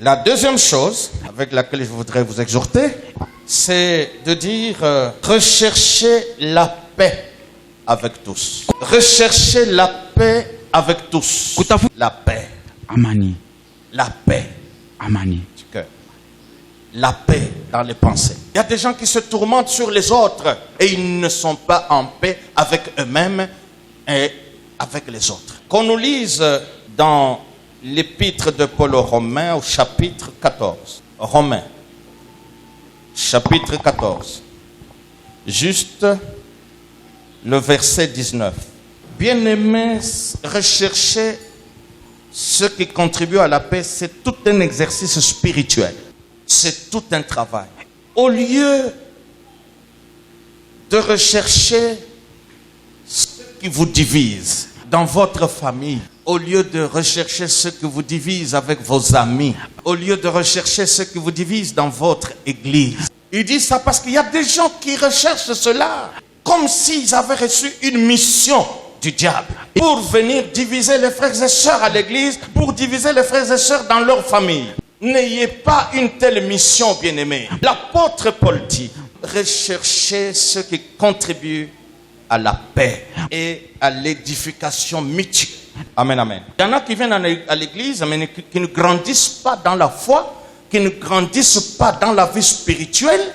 La deuxième chose avec laquelle je voudrais vous exhorter, c'est de dire recherchez la paix avec tous. Recherchez la paix avec tous. La paix. Amani. La paix. Amani. Du cœur. La paix dans les pensées. Il y a des gens qui se tourmentent sur les autres et ils ne sont pas en paix avec eux-mêmes et avec les autres. Qu'on nous lise dans l'épître de Paul aux Romains au chapitre 14. Romains, chapitre 14. Juste le verset 19. Bien-aimés, rechercher ce qui contribue à la paix, c'est tout un exercice spirituel. C'est tout un travail. Au lieu de rechercher ce qui vous divise dans votre famille, au lieu de rechercher ce qui vous divise avec vos amis, au lieu de rechercher ce qui vous divise dans votre église. Il dit ça parce qu'il y a des gens qui recherchent cela comme s'ils avaient reçu une mission du diable pour venir diviser les frères et sœurs à l'église, pour diviser les frères et sœurs dans leur famille. N'ayez pas une telle mission, bien-aimés. L'apôtre Paul dit, recherchez ce qui contribue à la paix et à l'édification mutuelle. Amen, amen. Il y en a qui viennent à l'église, mais qui ne grandissent pas dans la foi, qui ne grandissent pas dans la vie spirituelle,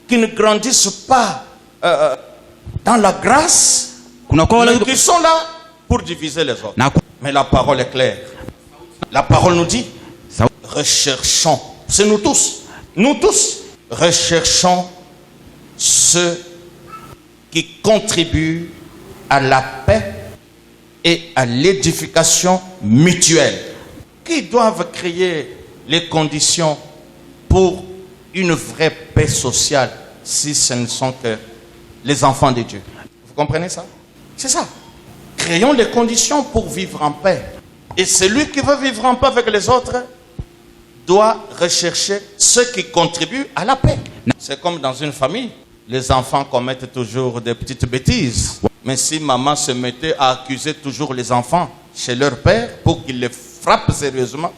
qui ne grandissent pas dans la grâce, qui sont là pour diviser les autres. Mais la parole est claire. La parole nous dit, recherchons, c'est nous tous, recherchons ce qui contribue à la paix et à l'édification mutuelle, qui doivent créer les conditions pour une vraie paix sociale, si ce ne sont que les enfants de Dieu. Vous comprenez ça? C'est ça. Créons les conditions pour vivre en paix. Et celui qui veut vivre en paix avec les autres doit rechercher ce qui contribue à la paix. C'est comme dans une famille. Les enfants commettent toujours des petites bêtises. Mais si maman se mettait à accuser toujours les enfants chez leur père pour qu'ils les frappent sérieusement,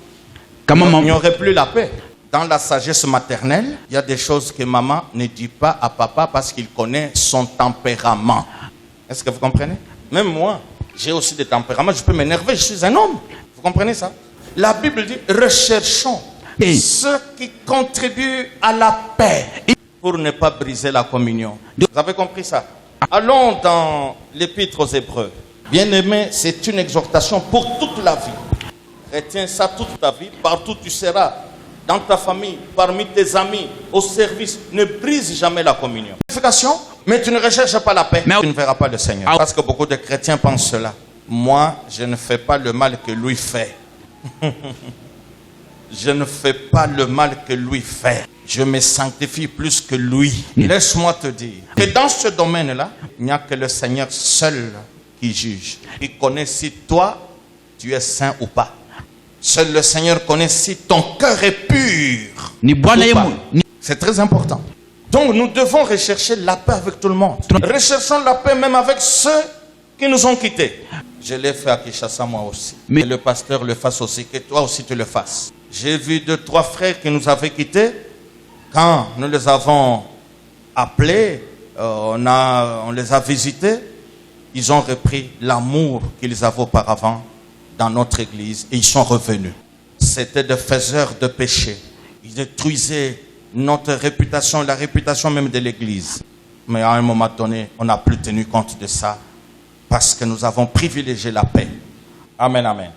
il n'y aurait plus la paix. Dans la sagesse maternelle, il y a des choses que maman ne dit pas à papa parce qu'il connaît son tempérament. Est-ce que vous comprenez? Même moi, j'ai aussi des tempéraments. Je peux m'énerver, je suis un homme. Vous comprenez ça? La Bible dit, recherchons ce qui contribue à la paix pour ne pas briser la communion. Vous avez compris ça? Allons dans l'épître aux Hébreux. Bien-aimé, c'est une exhortation pour toute la vie. Retiens ça toute ta vie. Partout tu seras, dans ta famille, parmi tes amis, au service. Ne brise jamais la communion. Mais tu ne recherches pas la paix. Tu ne verras pas le Seigneur. Parce que beaucoup de chrétiens pensent cela. Moi, je ne fais pas le mal que lui fait. Je ne fais pas le mal que lui fait. Je me sanctifie plus que lui. Laisse-moi te dire que dans ce domaine-là, il n'y a que le Seigneur seul qui juge. Il connaît si toi, tu es saint ou pas. Seul le Seigneur connaît si ton cœur est pur ou pas. C'est très important. Donc nous devons rechercher la paix avec tout le monde. Recherchons la paix même avec ceux qui nous ont quittés. Je l'ai fait à Kinshasa moi aussi. Mais que le pasteur le fasse aussi, que toi aussi tu le fasses. J'ai vu 2-3 frères qui nous avaient quittés. Quand nous les avons appelés, on les a visités, ils ont repris l'amour qu'ils avaient auparavant dans notre église et ils sont revenus. C'était des faiseurs de péché. Ils détruisaient notre réputation, la réputation même de l'église. Mais à un moment donné, on n'a plus tenu compte de ça parce que nous avons privilégié la paix. Amen, amen.